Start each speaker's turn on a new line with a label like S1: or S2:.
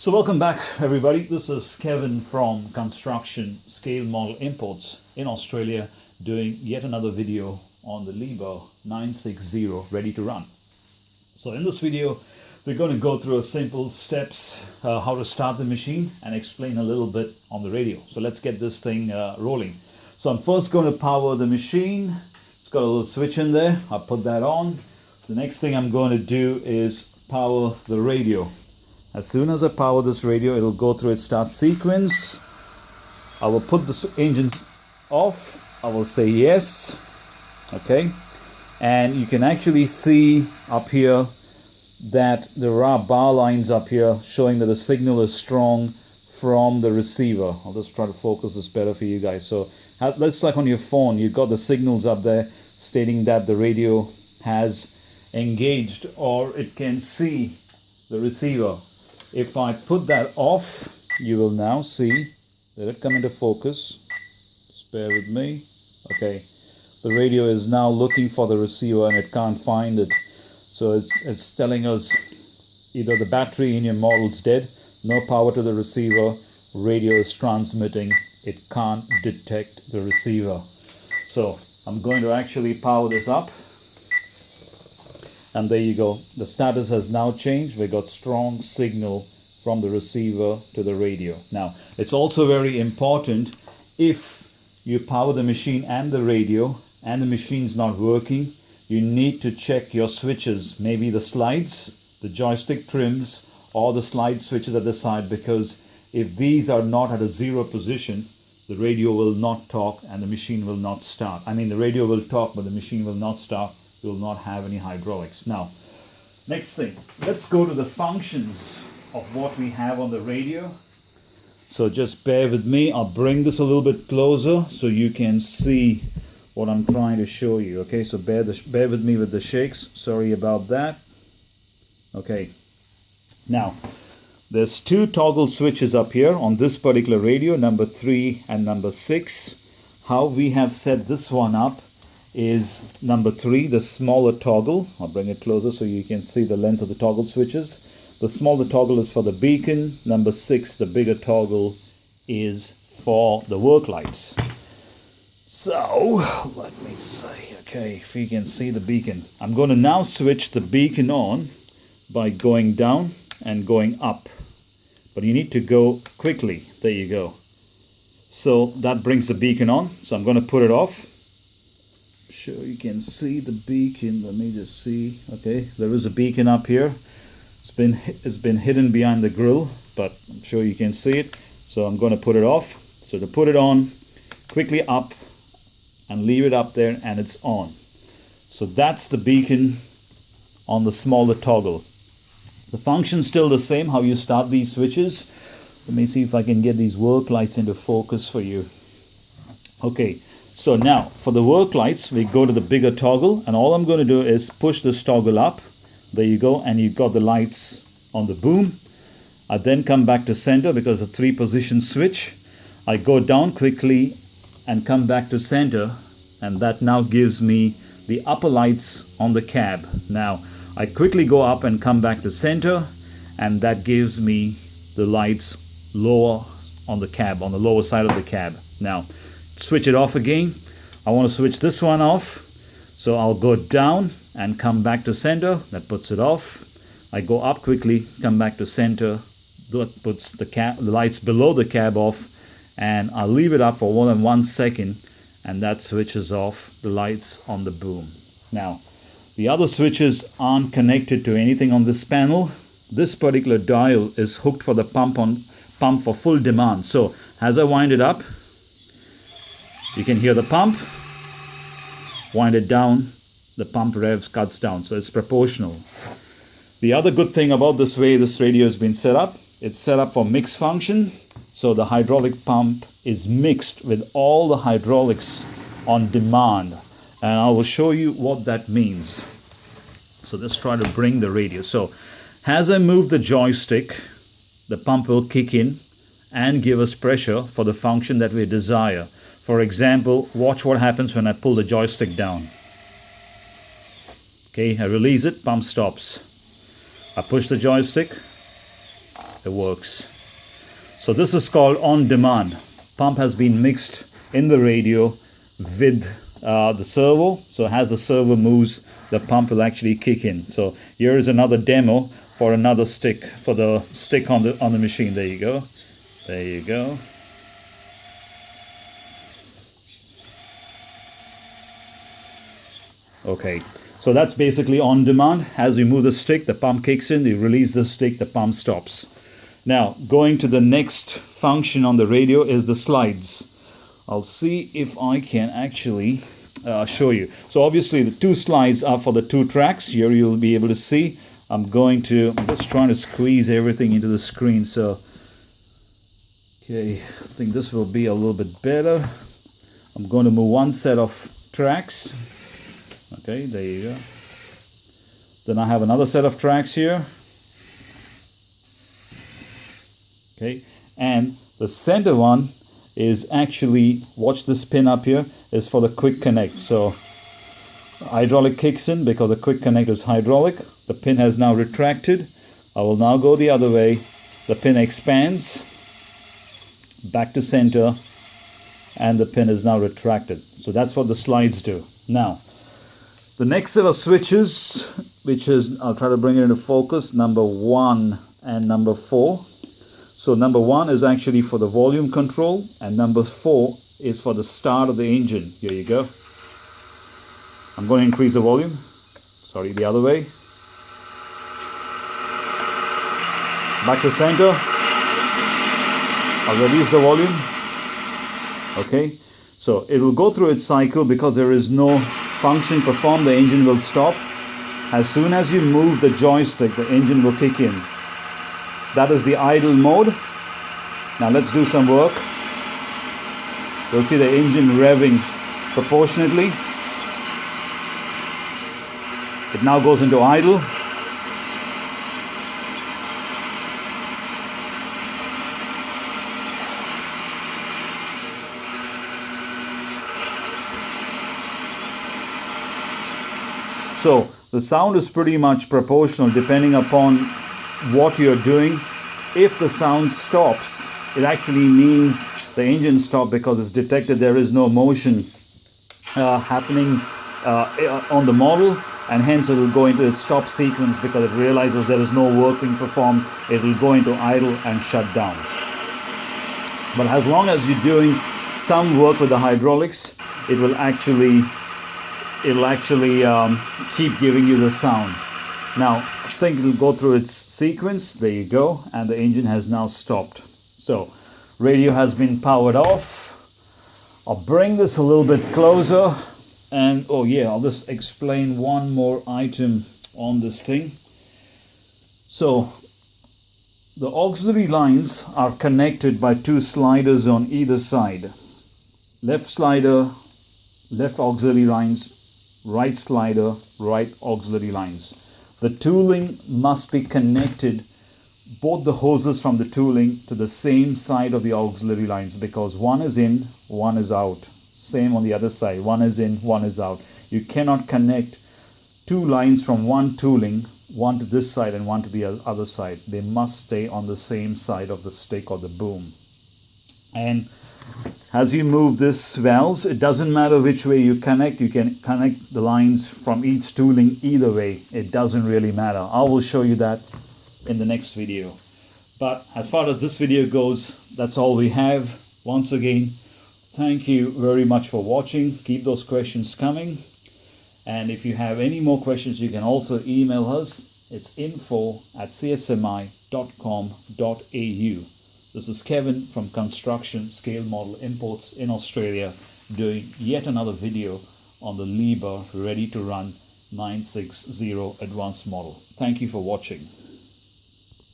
S1: So welcome back everybody. This is Kevin from Construction Scale Model Imports in Australia, doing yet another video on the LIEBHERR 960 ready to run. So in this video we're going to go through a simple steps how to start the machine and explain a little bit on the radio. So let's get this thing rolling. So I'm first going to power the machine. It's got a little switch in there. I'll put that on. The next thing I'm going to do is power the radio. As soon as I power this radio, it'll go through its start sequence. I will put the engine off. I will say yes. Okay. And you can actually see up here that there are bar lines up here showing that the signal is strong from the receiver. I'll just try to focus this better for you guys. So let's, like on your phone, you've got the signals up there stating that the radio has engaged or it can see the receiver. If I put that off, you will now see, let it come into focus, just bear with me. Okay, the radio is now looking for the receiver and it can't find it. So it's telling us either the battery in your model's dead, no power to the receiver, radio is transmitting, it can't detect the receiver. So I'm going to actually power this up. And there you go. The status has now changed. We got strong signal from the receiver to the radio. Now, it's also very important if you power the machine and the radio and the machine's not working, you need to check your switches, maybe the slides, the joystick trims, or the slide switches at the side, because if these are not at a zero position, the radio will not talk and the machine will not start. I mean, the radio will talk, but the machine will not start. You will not have any hydraulics. Now, next thing, let's go to the functions of what we have on the radio. So just bear with me. I'll bring this a little bit closer so you can see what I'm trying to show you. Okay, so bear with me with the shakes. Sorry about that. Okay. Now, there's two toggle switches up here on this particular radio, number 3 and number 6. How we have set this one up is number 3, the smaller toggle. I'll bring it closer so you can see the length of the toggle switches. The smaller toggle is for the beacon. Number 6, the bigger toggle, is for the work lights. So let me see. Okay, if you can see the beacon. I'm going to now switch the beacon on by going down and going up. But you need to go quickly. There you go. So that brings the beacon on. So I'm going to put it off. Sure you can see the beacon. Let me just see. Okay, there is a beacon up here. It's been hidden behind the grill, but I'm sure you can see it. So I'm going to put it off. So to put it on, quickly up and leave it up there, and it's on. So that's the beacon on the smaller toggle. The function's still the same, how you start these switches. Let me see if I can get these work lights into focus for you. Okay. So now, for the work lights, we go to the bigger toggle, and all I'm going to do is push this toggle up. There you go, and you've got the lights on the boom. I then come back to center because it's a 3-position switch. I go down quickly and come back to center, and that now gives me the upper lights on the cab. Now, I quickly go up and come back to center, and that gives me the lights lower on the cab, on the lower side of the cab. Now, switch it off again. I want to switch this one off, so I'll go down and come back to center. That puts it off. I go up quickly, come back to center. That puts the lights below the cab off, and I'll leave it up for more than 1 second, and that switches off the lights on the boom. Now, the other switches aren't connected to anything on this panel. This particular dial is hooked for the pump for full demand. So as I wind it up, you can hear the pump. Wind it down, the pump revs cuts down, so it's proportional. The other good thing about this way this radio has been set up, it's set up for mix function. So the hydraulic pump is mixed with all the hydraulics on demand. And I will show you what that means. So let's try to bring the radio. So as I move the joystick, the pump will kick in and give us pressure for the function that we desire. For example, watch what happens when I pull the joystick down. Okay, I release it, pump stops. I push the joystick, it works. So this is called on demand. Pump has been mixed in the radio with the servo. So as the servo moves, the pump will actually kick in. So here is another demo for another stick, for the stick on the machine. There you go. There you go. Okay, so that's basically on demand. As you move the stick, the pump kicks in, you release the stick, the pump stops. Now, going to the next function on the radio is the slides. I'll see if I can actually show you. So obviously the two slides are for the two tracks. Here you'll be able to see. I'm just trying to squeeze everything into the screen. So, okay, I think this will be a little bit better. I'm going to move one set of tracks. Okay, there you go. Then I have another set of tracks here. Okay, and the center one is actually, watch this pin up here, is for the quick connect. So hydraulic kicks in because the quick connect is hydraulic. The pin has now retracted. I will now go the other way. The pin expands back to center and the pin is now retracted. So that's what the slides do. Now, the next set of switches, which is, I'll try to bring it into focus, number 1 and number 4. So number 1 is actually for the volume control and number 4 is for the start of the engine. Here you go. I'm going to increase the volume. Sorry, the other way. Back to center. I'll release the volume. Okay. So it will go through its cycle because there is no function performed. The engine will stop. As soon as you move the joystick, the engine will kick in. That is the idle mode. Now let's do some work. You'll see the engine revving proportionately. It now goes into idle. So the sound is pretty much proportional depending upon what you're doing. If the sound stops, it actually means the engine stopped because it's detected there is no motion happening on the model, and hence it will go into its stop sequence because it realizes there is no work being performed. It will go into idle and shut down. But as long as you're doing some work with the hydraulics, it'll actually keep giving you the sound. Now, I think it'll go through its sequence. There you go. And the engine has now stopped. So, radio has been powered off. I'll bring this a little bit closer. And, oh yeah, I'll just explain one more item on this thing. So, the auxiliary lines are connected by two sliders on either side. Left slider, left auxiliary lines, right slider, right auxiliary lines. The tooling must be connected, both the hoses from the tooling, to the same side of the auxiliary lines because one is in, one is out. Same on the other side, one is in, one is out. You cannot connect two lines from one tooling, one to this side and one to the other side. They must stay on the same side of the stick or the boom. And as you move this valves, it doesn't matter which way you can connect the lines from each tooling either way. It doesn't really matter. I will show you that in the next video. But as far as this video goes, that's all we have. Once again, thank you very much for watching. Keep those questions coming. And if you have any more questions, you can also email us. It's info@csmi.com.au. This is Kevin from Construction Scale Model Imports in Australia, doing yet another video on the LIEBHERR Ready to Run 960 Advanced Model. Thank you for watching.